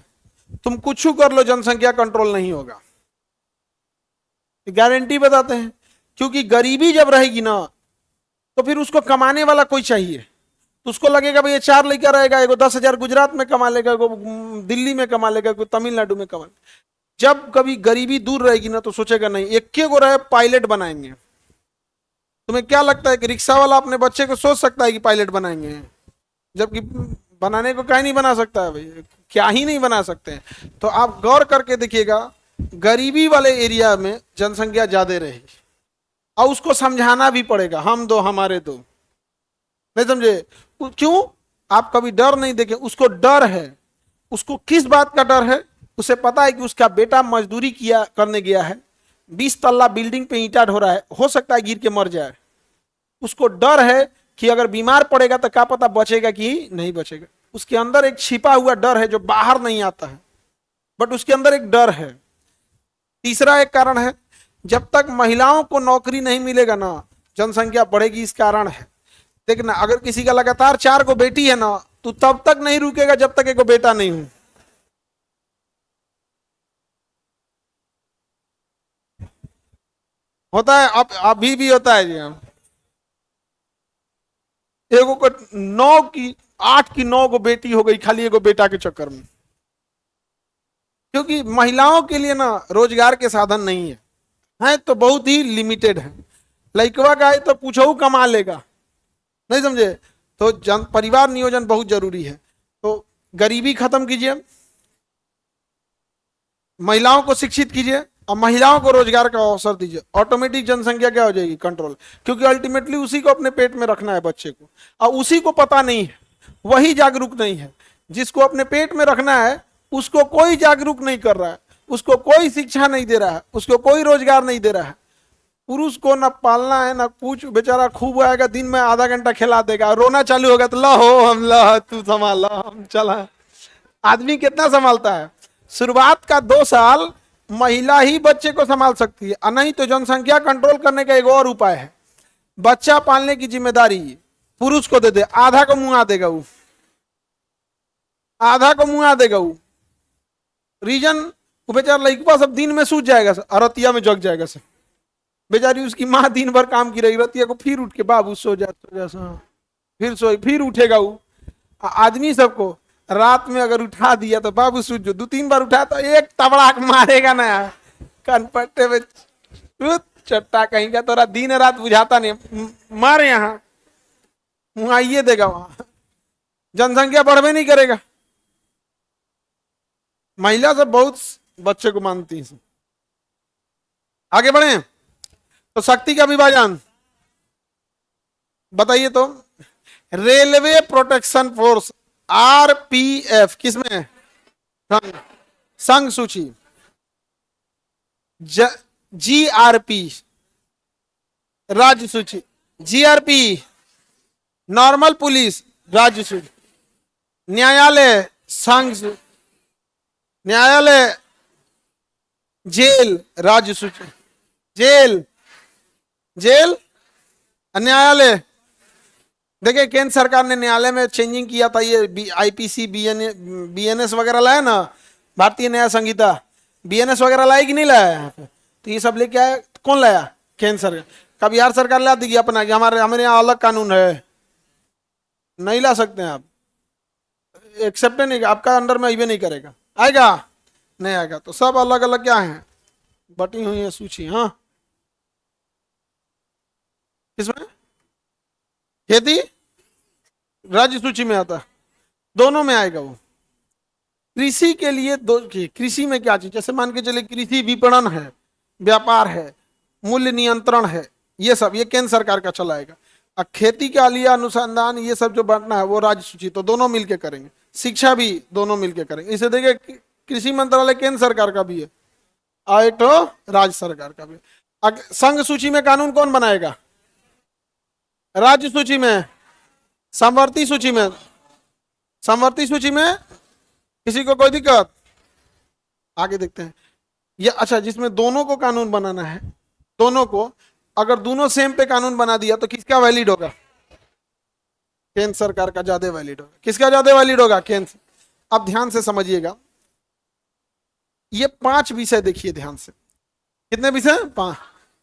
तुम कुछ कर लो जनसंख्या कंट्रोल नहीं होगा, गारंटी बताते हैं। क्योंकि गरीबी जब रहेगी ना, तो फिर उसको कमाने वाला कोई चाहिए, तो उसको लगेगा भाई ये 4 लेकर आएगा, एगो 10,000 गुजरात में कमा लेगा, एगो दिल्ली में कमा लेगा, कोई तमिलनाडु में कमा लेगा। जब कभी गरीबी दूर रहेगी ना, तो सोचेगा नहीं, एक को रहे पायलट बनाएंगे। तुम्हें क्या लगता है कि रिक्शा वाला अपने बच्चे को सोच सकता है कि पायलट बनाएंगे? जबकि बनाने को क्या नहीं बना सकता है भाई, क्या ही नहीं बना सकते हैं। तो आप गौर करके देखिएगा, गरीबी वाले एरिया में जनसंख्या ज्यादा रहेगी, और उसको समझाना भी पड़ेगा, हम दो हमारे दो, नहीं समझे? क्यों? आप कभी डर नहीं देखे, उसको डर है। उसको किस बात का डर है? उसे पता है कि उसका बेटा मजदूरी किया करने गया है, 20 तल्ला बिल्डिंग पे ईंटा ढो रहा है, हो सकता है गिर के मर जाए। उसको डर है कि अगर बीमार पड़ेगा तो क्या पता बचेगा कि नहीं बचेगा। उसके अंदर एक छिपा हुआ डर है जो बाहर नहीं आता है, बट उसके अंदर एक डर है। तीसरा एक कारण है, जब तक महिलाओं को नौकरी नहीं मिलेगा ना, जनसंख्या बढ़ेगी। इस कारण है, देखना, अगर किसी का लगातार 4 को बेटी है ना, तो तब तक नहीं रुकेगा जब तक एक बेटा नहीं हो। होता है, अब अभी भी होता है जी। हम एगो को 9 की 8 की 9 को बेटी हो गई खाली एगो बेटा के चक्कर में। क्योंकि महिलाओं के लिए ना रोजगार के साधन नहीं है तो बहुत ही लिमिटेड है। लड़कवा का है तो पूछो कमा लेगा, नहीं समझे? तो परिवार नियोजन बहुत जरूरी है। तो गरीबी खत्म कीजिए, महिलाओं को शिक्षित कीजिए, और महिलाओं को रोजगार का अवसर दीजिए, ऑटोमेटिक जनसंख्या क्या हो जाएगी? कंट्रोल। क्योंकि अल्टीमेटली उसी को अपने पेट में रखना है बच्चे को, और उसी को पता नहीं है, वही जागरूक नहीं है। जिसको अपने पेट में रखना है उसको कोई जागरूक नहीं कर रहा है, उसको कोई शिक्षा नहीं दे रहा है, उसको कोई रोजगार नहीं दे रहा है। पुरुष को ना पालना है ना कुछ, बेचारा खूब आएगा, दिन में आधा घंटा खिला देगा, रोना चालू होगा तो ला हो हम ला, तू संभाल ला, हम चला। आदमी कितना संभालता है? शुरुआत का 2 साल महिला ही बच्चे को संभाल सकती है, और नहीं तो जनसंख्या कंट्रोल करने का एक और उपाय है, बच्चा पालने की जिम्मेदारी पुरुष को दे दे, आधा को मुंह आ देगा वो, आधा को मुंह आ देगा वो। रीजन, वो बेचारा लड़का सब दिन में सूझ जाएगा, अरतिया में जग जाएगा सब। बेचारी उसकी माँ दिन भर काम की रही, रतिया को फिर उठ के बाबू सो जा सो जा, फिर सोई, फिर उठेगा वो। आदमी सबको रात में अगर उठा दिया तो बाबू सूझ जो, 2-3 बार उठा तो एक तबड़ाक मारेगा ना कनपट्टे में, चट्टा कहीं का, तोरा दिन रात बुझाता नहीं, मार यहाँ मुआइए देगा वहां। जनसंख्या बढ़वे नहीं करेगा। महिला सब बहुत बच्चे को मानती है। आगे बढ़े। तो शक्ति का विभाजन बताइए तो। रेलवे प्रोटेक्शन फोर्स आरपीएफ किसमें? संघ सूची। जीआरपी राज्य सूची। जीआरपी नॉर्मल पुलिस राज्य सूची। न्यायालय संघ, न्यायालय जेल राज्य सूची। जेल, जेल न्यायालय। देखिए केंद्र सरकार ने न्यायालय में चेंजिंग किया था, ये आईपीसी बीएनएस वगैरह लाया ना, भारतीय न्याय संहिता, बीएनएस वगैरह लाया कि नहीं लाया यहाँ पे? तो ये सब लेके आया, कौन लाया? केंद्र सरकार। का बिहार सरकार ला देगी अपना कि हमारे यहाँ अलग कानून है? नहीं ला सकते हैं आप, एक्सेप्ट नहीं, आपका अंडर में अभी नहीं करेगा। आएगा? नहीं आएगा। तो सब अलग अलग क्या है, बटी हुई है सूची। हाँ किसमें? खेती राज्य सूची में आता, दोनों में आएगा वो। कृषि के लिए दो, कृषि में क्या चीज, जैसे मान के चले कृषि विपणन है, व्यापार है, मूल्य नियंत्रण है, ये सब ये केंद्र सरकार का चलाएगा। और खेती के लिए अनुसंधान ये सब जो बांटना है वो राज्य सूची, तो दोनों मिलके करेंगे। शिक्षा भी दोनों मिलके करेंगे। इसे देखिए कृषि मंत्रालय केंद्र सरकार का भी है और एक तो राज्य सरकार का भी। संघ सूची में कानून कौन बनाएगा? राज्य सूची में, समवर्ती सूची में, समवर्ती सूची में किसी को कोई दिक्कत? आगे देखते हैं। ये अच्छा, जिसमें दोनों को कानून बनाना है, दोनों को, अगर दोनों सेम पे कानून बना दिया तो किसका वैलिड होगा? केंद्र सरकार का ज्यादा वैलिड होगा। किसका ज्यादा वैलिड होगा? केंद्र। अब ध्यान से समझिएगा, ये 5 विषय देखिए ध्यान से। कितने विषय? 5।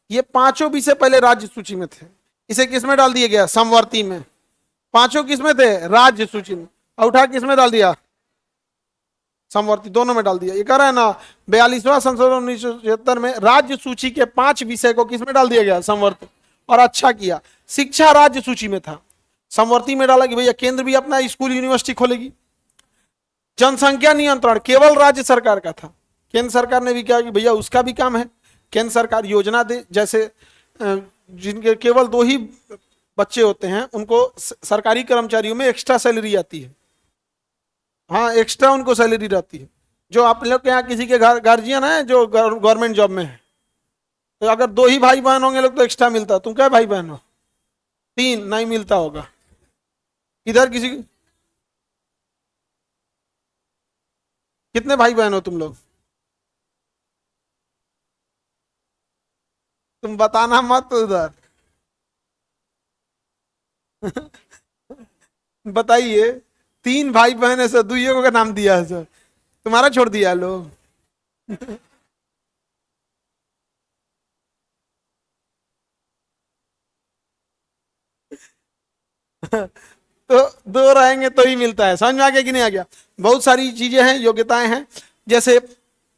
ये पांचों विषय पहले राज्य सूची में थे, इसे किस में डाल दिया गया? समवर्ती में। पांचों किस में थे? राज्य सूची में। और उठा किस में डाल दिया? समवर्ती, दोनों में डाल दिया। ये कह रहा है ना, 42वां संशोधन 1976 में राज्य सूची के 5 विषय को किस में डाल दिया गया? समवर्ती। और अच्छा किया, शिक्षा राज्य सूची में था, समवर्ती में डाला कि भैया केंद्र भी अपना स्कूल यूनिवर्सिटी खोलेगी। जनसंख्या नियंत्रण केवल राज्य सरकार का था, केंद्र सरकार ने भी कहा कि भैया उसका भी काम है, केंद्र सरकार योजना दे, जैसे जिनके केवल 2 ही बच्चे होते हैं उनको सरकारी कर्मचारियों में एक्स्ट्रा सैलरी आती है। हाँ, एक्स्ट्रा उनको सैलरी रहती है। जो आप लोग के यहाँ किसी के गार्जियन है जो गवर्नमेंट जॉब में है, तो अगर 2 ही भाई बहन होंगे लोग तो एक्स्ट्रा मिलता है। तुम क्या भाई बहन हो? 3 नहीं मिलता होगा। इधर किसी, कितने भाई बहन हो तुम लोग? तुम बताना मत उधर। बताइए, 3 भाई बहन है सर, दुइयों का नाम दिया है सर, तुम्हारा छोड़ दिया लोग। तो 2 रहेंगे तो ही मिलता है। समझ में आ गया कि नहीं आ गया? बहुत सारी चीजें हैं, योग्यताएं हैं। जैसे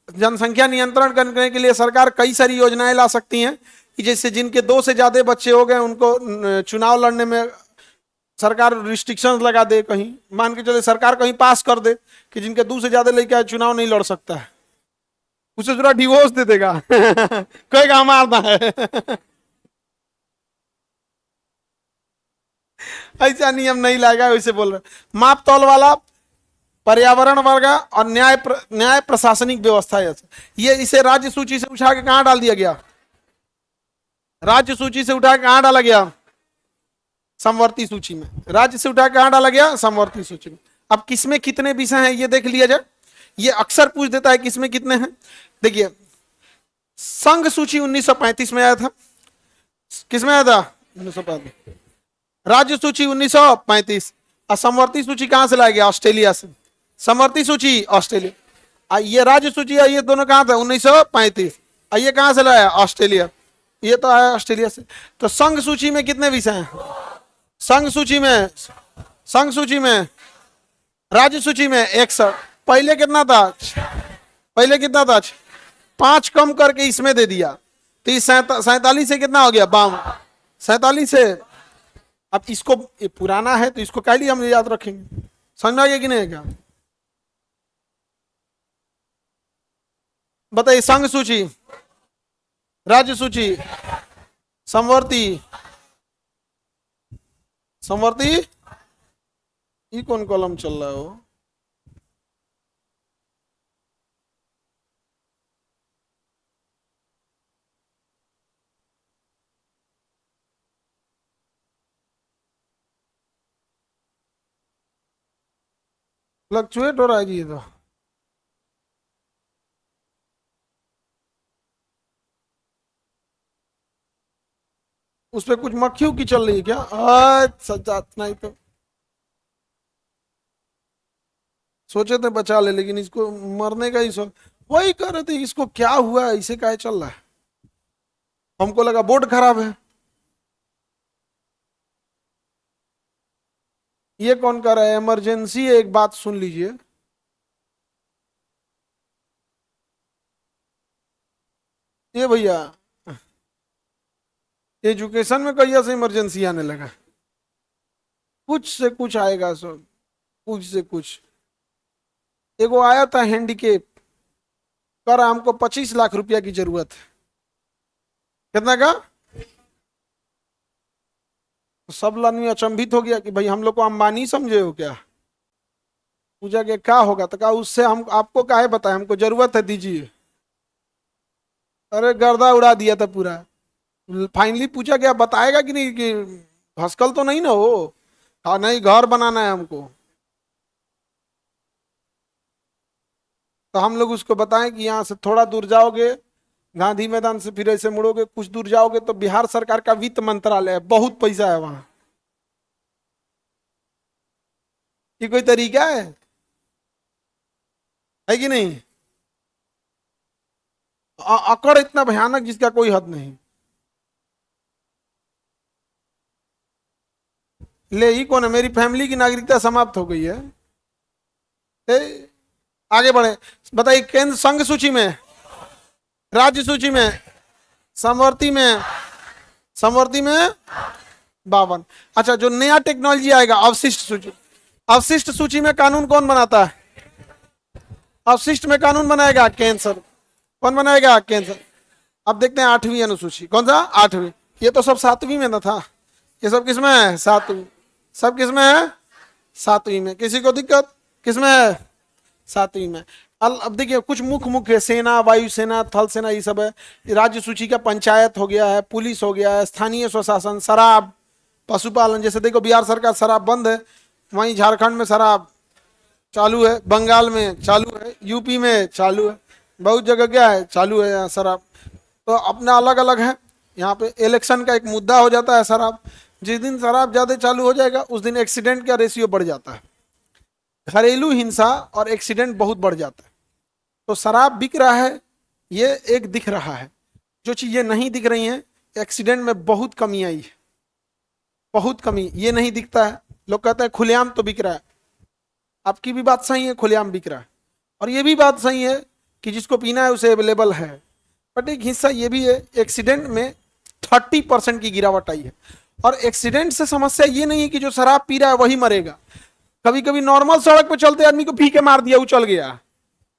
जनसंख्या नियंत्रण करने के लिए सरकार कई सारी योजनाएं ला सकती हैं कि जैसे जिनके 2 से ज्यादा बच्चे हो गए उनको चुनाव लड़ने में सरकार रिस्ट्रिक्शंस लगा दे। कहीं मान के चले सरकार कहीं पास कर दे कि जिनके 2 से ज्यादा लड़के चुनाव नहीं लड़ सकता है, उसे पूरा डिवोर्स दे देगा। कहेगा मारना है। ऐसा नियम नहीं लाएगा, वैसे बोल रहे। माप तौल वाला पर्यावरण वर्ग और न्याय प्रशासनिक व्यवस्था, ये इसे राज्य सूची से उठा के कहां डाल दिया गया? राज्य सूची से उठा के कहां डाला गया? समवर्ती सूची में। राज्य से उठा के कहां डाला गया? समवर्ती सूची में। अब किसमें कितने विषय हैं ये देख लिया जाए। ये अक्सर पूछ देता है किसमें कितने हैं। देखिए, संघ सूची 1935 में आया था। किसमें आया था? 1935। राज्य सूची 1935। और समवर्ती सूची कहां से लाया गया? ऑस्ट्रेलिया से। समवर्ती सूची ऑस्ट्रेलिया, ये राज्य सूची है, ये दोनों कहां था? 1935। ये कहां से लाया? ऑस्ट्रेलिया। ये तो आया ऑस्ट्रेलिया से। तो संघ सूची में कितने विषय हैं? संघ सूची में, संघ सूची में, राज्य सूची में 61। पहले कितना था? पहले कितना था? 5 कम करके इसमें दे दिया, तो इस 47 से कितना हो गया? 52। 47 से। अब इसको, ये पुराना है तो इसको क्या लिए हम याद रखेंगे? समझ में आ गया कि नहीं? क्या बताइए? संघ सूची, राज्य सूची, समवर्ती, समवर्ती, ये कौन कॉलम चल रहा है वो? फ्लक्चुएट हो रहा है जी ये तो। उस पर कुछ मक्खी की चल रही है क्या? सच्चा नहीं तो सोचे थे बचा ले, लेकिन इसको मरने का ही वही कर रहे थे। इसको क्या हुआ है, इसे क्या चल रहा है? हमको लगा बोर्ड खराब है। ये कौन कर रहा है? इमरजेंसी है। एक बात सुन लीजिए, ये भैया एजुकेशन में कहिया से इमरजेंसी आने लगा? कुछ से कुछ आएगा सब, कुछ से कुछ। एगो आया था हैंडीकेप, कर हमको 25 लाख रुपया की जरूरत है। कितना का? सब आदमी अचंभित हो गया कि भाई हम लोग को अंबानी समझे हो क्या? पूछा कि क्या होगा, तो कहा उससे हम आपको काहे बताएं, हमको जरूरत है, दीजिए। अरे गर्दा उड़ा दिया था पूरा। फाइनली पूछा गया बताएगा कि नहीं कि भस्कल तो नहीं ना हो। हाँ, नहीं घर बनाना है हमको, तो हम लोग उसको बताएं कि यहाँ से थोड़ा दूर जाओगे, गांधी मैदान से फिर ऐसे मुड़ोगे, कुछ दूर जाओगे तो बिहार सरकार का वित्त मंत्रालय है, बहुत पैसा है वहां। ये कोई तरीका है कि नहीं? अकड़ इतना भयानक जिसका कोई हद नहीं। ले ही कौन है? मेरी फैमिली की नागरिकता समाप्त हो गई है। ए, आगे बढ़े। बताइए, केंद्र संघ सूची में, राज्य सूची में, समवर्ती में, समवर्ती में 52। अच्छा, जो नया टेक्नोलॉजी आएगा, अवशिष्ट सूची। अवशिष्ट सूची में कानून कौन बनाता है? अवशिष्ट में कानून बनाएगा केंद्र सर। कौन बनाएगा? केंद्र सर। अब देखते हैं 8वीं अनुसूची, कौन सा? 8वीं। ये तो सब 7वीं में ना था, ये सब किसमें है? 7वीं। सब किसमें है? 7वीं में। किसी को दिक्कत? किसमें है? 7वीं में। अब देखिए, कुछ मुख्य मुख्य सेना, वायुसेना, थल सेना, ये सब है। राज्य सूची का पंचायत हो गया है, पुलिस हो गया है, स्थानीय स्वशासन, शराब, पशुपालन। जैसे देखो, बिहार सरकार शराब बंद है, वहीं झारखंड में शराब चालू है, बंगाल में चालू है, यूपी में चालू है, बहुत जगह क्या है? चालू है यहाँ शराब। तो अपना अलग अलग है। यहाँ पे इलेक्शन का एक मुद्दा हो जाता है शराब। जिस दिन शराब ज्यादा चालू हो जाएगा उस दिन एक्सीडेंट का रेशियो बढ़ जाता है, घरेलू हिंसा और एक्सीडेंट बहुत बढ़ जाता है। तो शराब बिक रहा है, ये एक दिख रहा है। जो चीजें नहीं दिख रही हैं, एक्सीडेंट में बहुत कमी आई है, बहुत कमी। ये नहीं दिखता है। लोग कहते हैं खुलेआम तो बिक रहा है। आपकी भी बात सही है, खुलेआम बिक रहा है, और ये भी बात सही है कि जिसको पीना है उसे अवेलेबल है। बट एक हिस्सा ये भी है, एक्सीडेंट में 30% की गिरावट आई है। और एक्सीडेंट से समस्या ये नहीं है कि जो शराब पी रहा है वही मरेगा। कभी कभी नॉर्मल सड़क पे चलते आदमी को पी के मार दिया, उछल गया।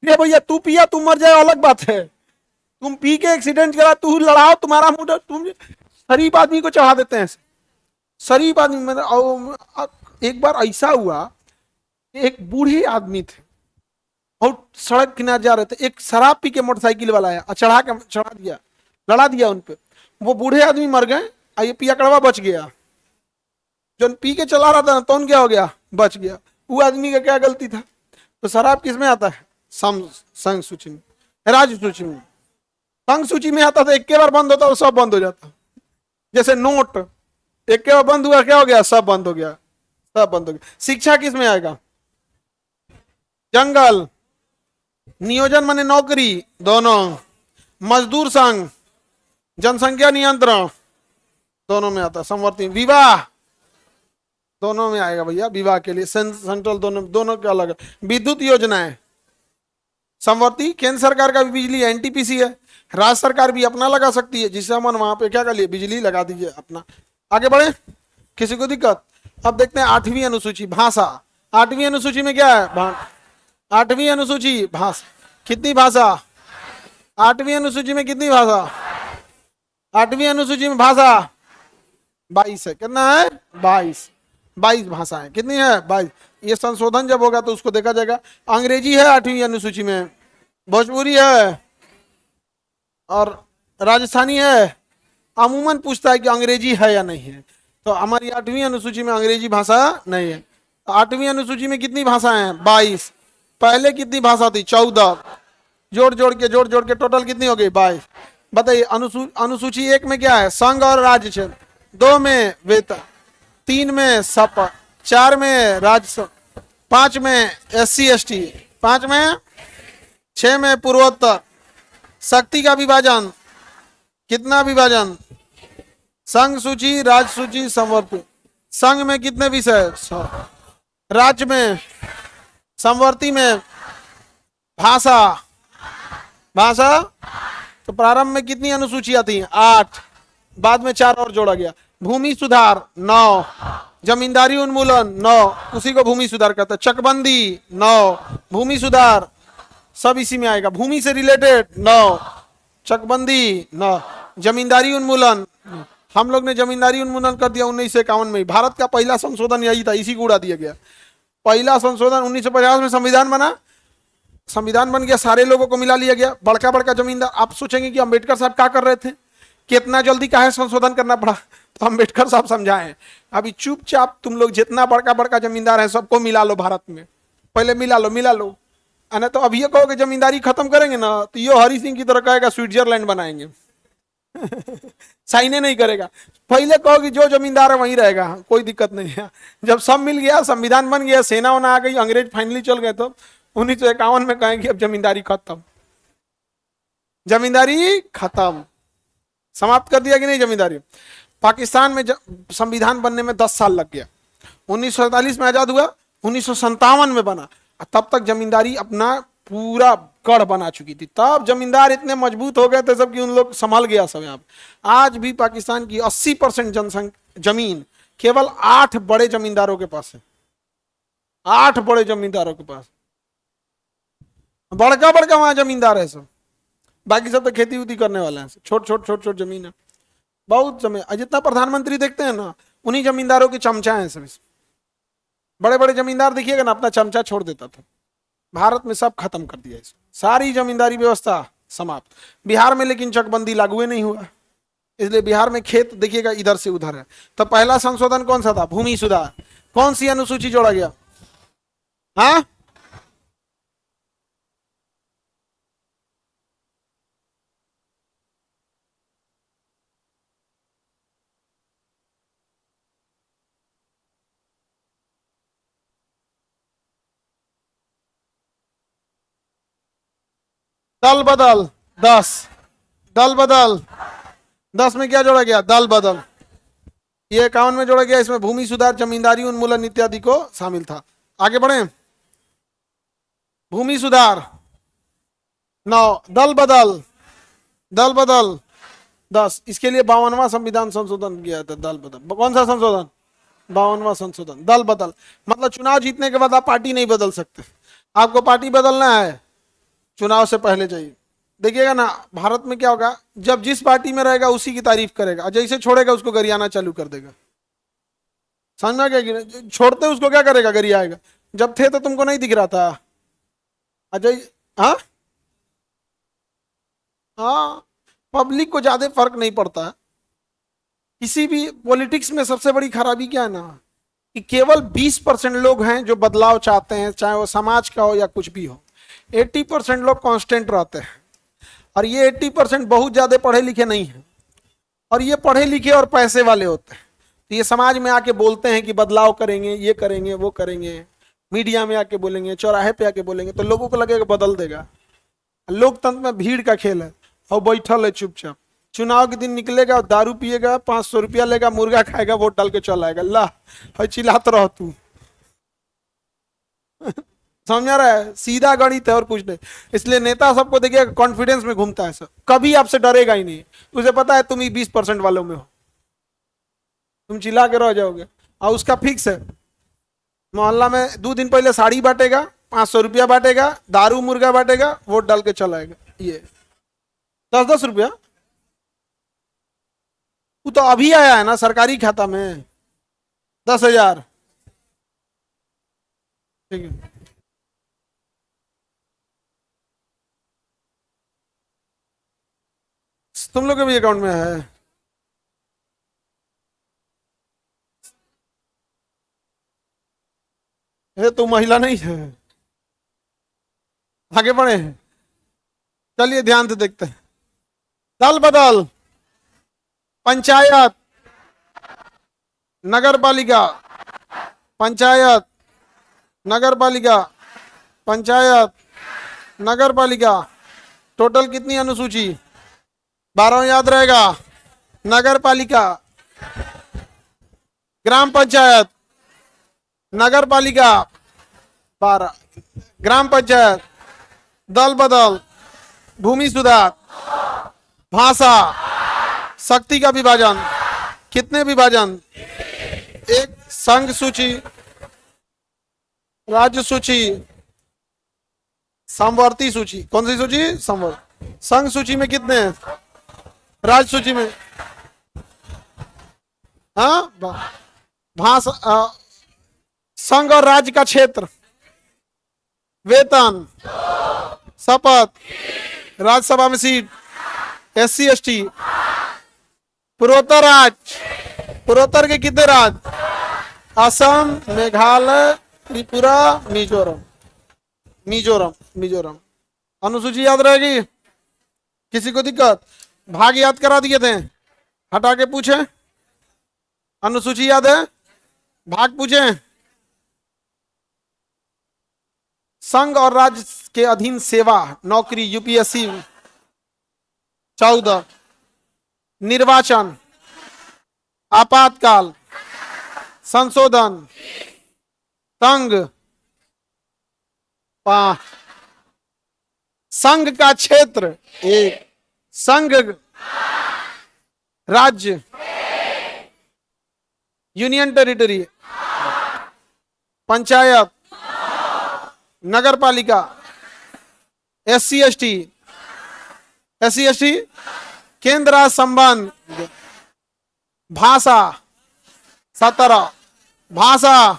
ये भैया, तू पिया तू मर जाए अलग बात है, तुम पी के एक्सीडेंट करा, तू लड़ाओ, तुम्हारा मुंह, तुम शरीफ आदमी को चढ़ा देते हैं। शरीफ आदमी। एक बार ऐसा हुआ, एक बूढ़े आदमी थे और सड़क किनारे जा रहे थे, एक शराब पी के मोटरसाइकिल वाला आया और चढ़ा दिया, लड़ा दिया उन पे। वो बूढ़े आदमी मर गए, ये पिया कड़वा बच गया। जो पी के चला रहा था तो उन क्या हो गया? बच गया। वो आदमी का क्या गलती था? तो शराब किस में आता है? संघ सूची में, राज्य सूची में। संघ सूची में आता था, एक के बार बंद होता तो सब बंद हो जाता। जैसे नोट, एक के बार बंद हुआ, क्या हो गया? सब बंद हो गया, सब बंद हो गया। शिक्षा किस में आएगा? जंगल, नियोजन माने नौकरी, दोनों। मजदूर संघ, जनसंख्या नियंत्रण, दोनों में आता है। समवर्ती, विवाह, दोनों में आएगा भैया। विवाह के लिए सेंट्रल, दोनों के अलग है। विद्युत योजनाएं, समवर्ती। केंद्र सरकार का भी बिजली एनटीपीसी है, राज्य सरकार भी अपना लगा सकती है, जिससे हम वहां पे क्या कर लिए? बिजली लगा दीजिए अपना। आगे बढ़े, किसी को दिक्कत? अब देखते हैं 8वीं अनुसूची, भाषा। 8वीं अनुसूची में क्या है? 8वीं अनुसूची भाषा। कितनी भाषा? 8वीं अनुसूची में कितनी भाषा? 8वीं अनुसूची में भाषा 22 है। कितना है? 22 भाषाएं। कितनी है? 22। ये संशोधन जब होगा तो उसको देखा जाएगा। अंग्रेजी है 8वीं अनुसूची में, भोजपुरी है और राजस्थानी है। अमूमन पूछता है कि अंग्रेजी है या नहीं है, तो हमारी 8वीं अनुसूची में अंग्रेजी भाषा नहीं है। 8वीं अनुसूची में कितनी भाषाएं हैं? 22। पहले कितनी भाषा थी? 14। जोड़ जोड़ के टोटल कितनी हो गई? 22। बताइए, अनुसूची 1 में क्या है? संघ और राज्य क्षेत्र, 2 में वेतन, 3 में सपा, 4 में राज्य, 5 में SC ST, 5 में, 6 में पूर्वोत्तर। शक्ति का विभाजन, कितना विभाजन? संघ सूची, राज्य सूची, समवर्ती। संघ में कितने विषय? 100। राज्य में, समवर्ती में भाषा, तो प्रारंभ में कितनी अनुसूचियां थी? 8। बाद में 4 और जोड़ा गया। भूमि सुधार 9, जमींदारी उन्मूलन 9, उसी को भूमि सुधार कहता है। चकबंदी 9, भूमि सुधार सब इसी में आएगा। भूमि से रिलेटेड 9, चकबंदी 9, जमींदारी उन्मूलन। हम लोग ने जमींदारी उन्मूलन कर दिया 1951 में। भारत का पहला संशोधन यही था, इसी को उड़ा दिया गया। पहला संशोधन 1950 में संविधान बना, संविधान बन गया, सारे लोगों को मिला लिया गया। बड़का बड़का जमींदार, आप सोचेंगे कि अंबेडकर साहब क्या कर रहे थे? कितना जल्दी काहे संशोधन करना पड़ा, तो अम्बेडकर साहब समझाए अभी चुपचाप तुम लोग जितना बड़का बड़का जमींदार है सबको मिला लो भारत में, पहले मिला लो। है तो अब ये कहोगे जमींदारी खत्म करेंगे ना तो ये हरि सिंह की तरह कहेगा स्विट्जरलैंड बनाएंगे। साइने नहीं करेगा। पहले कहोगे जो जमींदार है वहीं रहेगा, कोई दिक्कत नहीं है। जब सब मिल गया, संविधान बन गया, सेना वना आ गई, अंग्रेज फाइनली चल गए, तो 1951 में कहेंगे अब जमींदारी खत्म, जमींदारी खत्म, समाप्त कर दिया कि नहीं जमींदारी। पाकिस्तान में संविधान बनने में 10 साल लग गया। 1947 में आजाद हुआ, 1957 में बना, तब तक जमींदारी अपना पूरा गढ़ बना चुकी थी। तब जमींदार इतने मजबूत हो गए थे सब कि उन लोग संभल गया सब। यहाँ आज भी पाकिस्तान की 80% जनसंख्या जमीन केवल 8 बड़े जमींदारों के पास है, 8 बड़े जमींदारों के पास, बड़का बड़का वहां जमींदार है सब, बाकी सब तो खेती उती करने वाले हैं, छोट जमीन है, बहुत जमीन। जितना प्रधानमंत्री देखते हैं ना उन्हीं जमींदारों के चमचा हैं सब। बड़े बड़े जमींदार देखिएगा ना अपना चमचा छोड़ देता था। भारत में सब खत्म कर दिया इसको, सारी जमींदारी व्यवस्था समाप्त। बिहार में लेकिन चकबंदी लागू नहीं हुआ, इसलिए बिहार में खेत देखिएगा इधर से उधर है। तो पहला संशोधन कौन सा था? भूमि सुधार। कौन सी अनुसूची जोड़ा गया? हाँ, दल बदल 10, दल बदल 10 में क्या जोड़ा गया? दल बदल। ये 51 में जोड़ा गया, इसमें भूमि सुधार, जमींदारी उन्मूलन इत्यादि को शामिल था। आगे बढ़े। भूमि सुधार 9, दल बदल, दल बदल 10। इसके लिए 52वां संविधान संशोधन किया था। दल बदल कौन सा संशोधन? 52वां संशोधन। दल बदल मतलब चुनाव जीतने के बाद आप पार्टी नहीं बदल सकते। आपको पार्टी बदलना है चुनाव से पहले चाहिए। देखिएगा ना भारत में क्या होगा, जब जिस पार्टी में रहेगा उसी की तारीफ करेगा, जैसे छोड़ेगा उसको गरियाना चालू कर देगा। समझ में क्या? छोड़ते उसको क्या करेगा? गरियाएगा। जब थे तो तुमको नहीं दिख रहा था अजय? हाँ हाँ, पब्लिक को ज्यादा फर्क नहीं पड़ता। किसी भी पॉलिटिक्स में सबसे बड़ी खराबी क्या है ना, कि केवल 20% लोग हैं जो बदलाव चाहते हैं, चाहे वो समाज का हो या कुछ भी हो। 80% लोग कांस्टेंट रहते हैं, और ये 80% बहुत ज्यादा पढ़े लिखे नहीं है, और ये पढ़े लिखे और पैसे वाले होते हैं। तो ये समाज में आके बोलते हैं कि बदलाव करेंगे, ये करेंगे, वो करेंगे, मीडिया में आके बोलेंगे, चौराहे पे आके बोलेंगे, तो लोगों को लगेगा बदल देगा। लोकतंत्र में भीड़ का खेल है, और बैठल है चुपचाप। चुनाव के दिन निकलेगा, दारू पिएगा, 500 रुपया लेगा, मुर्गा खाएगा, वोट डाल के चला आएगा। ला चिल्लाते रहो तू। समझ रहा है? सीधा गणित है और कुछ नहीं। इसलिए नेता सबको देखिए कॉन्फिडेंस में घूमता है, सब कभी आपसे डरेगा ही नहीं। उसे पता है तुम ही 20% वालों में हो, तुम चिल्ला के रह जाओगे। और उसका फिक्स है, मोहल्ला में 2 दिन पहले साड़ी बांटेगा, 500 रुपया बांटेगा, दारू मुर्गा बांटेगा, वोट डाल के चलाएगा। ये 10-10 रुपया वो तो अभी आया है ना सरकारी खाता में, 10,000। ठीक है, तुम लोग के भी अकाउंट में है? ये तो महिला नहीं है। आगे बढ़े, चलिए ध्यान से देखते हैं। दल बदल, पंचायत, नगर पालिका, पंचायत, नगर पालिका, पंचायत, नगर पालिका। टोटल कितनी अनुसूची? 12 याद रहेगा। नगर पालिका, ग्राम पंचायत, नगर पालिका 12, ग्राम पंचायत, दल बदल, भूमि सुधार, भाषा, शक्ति का विभाजन। कितने विभाजन? एक संघ सूची, राज्य सूची, समवर्ती सूची। कौन सी सूची? समवर्ती। संघ सूची में कितने हैं? राज्य सूची में? हाँ, भाषा, संघ और राज्य का क्षेत्र, वेतन, शपथ, राज्यसभा में सीट, SC ST, पूर्वोत्तर राज्य, पूर्वोत्तर के कितने राज्य? असम, मेघालय, त्रिपुरा, मिजोरम। मिजोरम, मिजोरम। अनुसूची याद रहेगी? किसी को दिक्कत? भाग याद करा दिए थे, हटा के पूछे। अनुसूची याद है? भाग पूछे। संघ और राज्य के अधीन सेवा, नौकरी, यूपीएससी। 14 निर्वाचन, आपातकाल, संशोधन, संघ। 5 संघ का क्षेत्र 1, संघ राज्य, यूनियन टेरिटरी, पंचायत, नगर पालिका, एससी एसटी, एससी एसटी, केंद्र राज्य संबंध, भाषा 17, भाषा,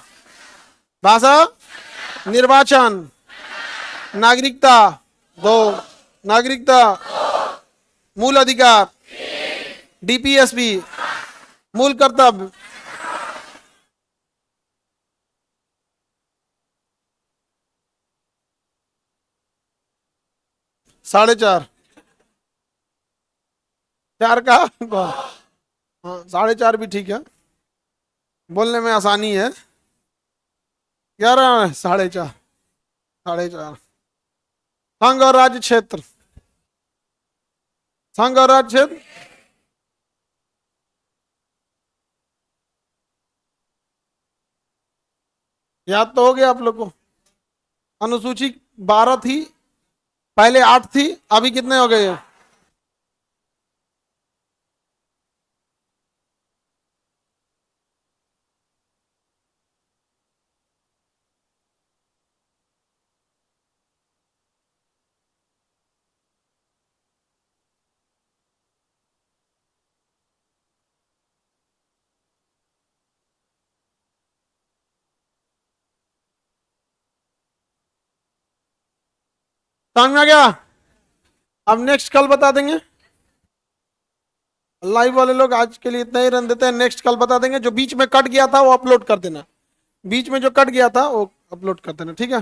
भाषा, निर्वाचन, नागरिकता 2, नागरिकता, मूल अधिकार, डीपीएसपी, मूल कर्तव्य, साढ़े चार, चार का हाँ 4.5 भी ठीक है, बोलने में आसानी है। 11 4.5, 4.5। संघ और राज्य क्षेत्र, संघ और राज्य क्षेत्र, याद तो हो गया आप लोग को। अनुसूची 12 थी, पहले 8 थी, अभी कितने हो गए? समझ में आ गया? अब नेक्स्ट कल बता देंगे। लाइव वाले लोग आज के लिए इतना ही रन देते हैं, नेक्स्ट कल बता देंगे। जो बीच में कट गया था वो अपलोड कर देना, बीच में जो कट गया था वो अपलोड कर देना, ठीक है।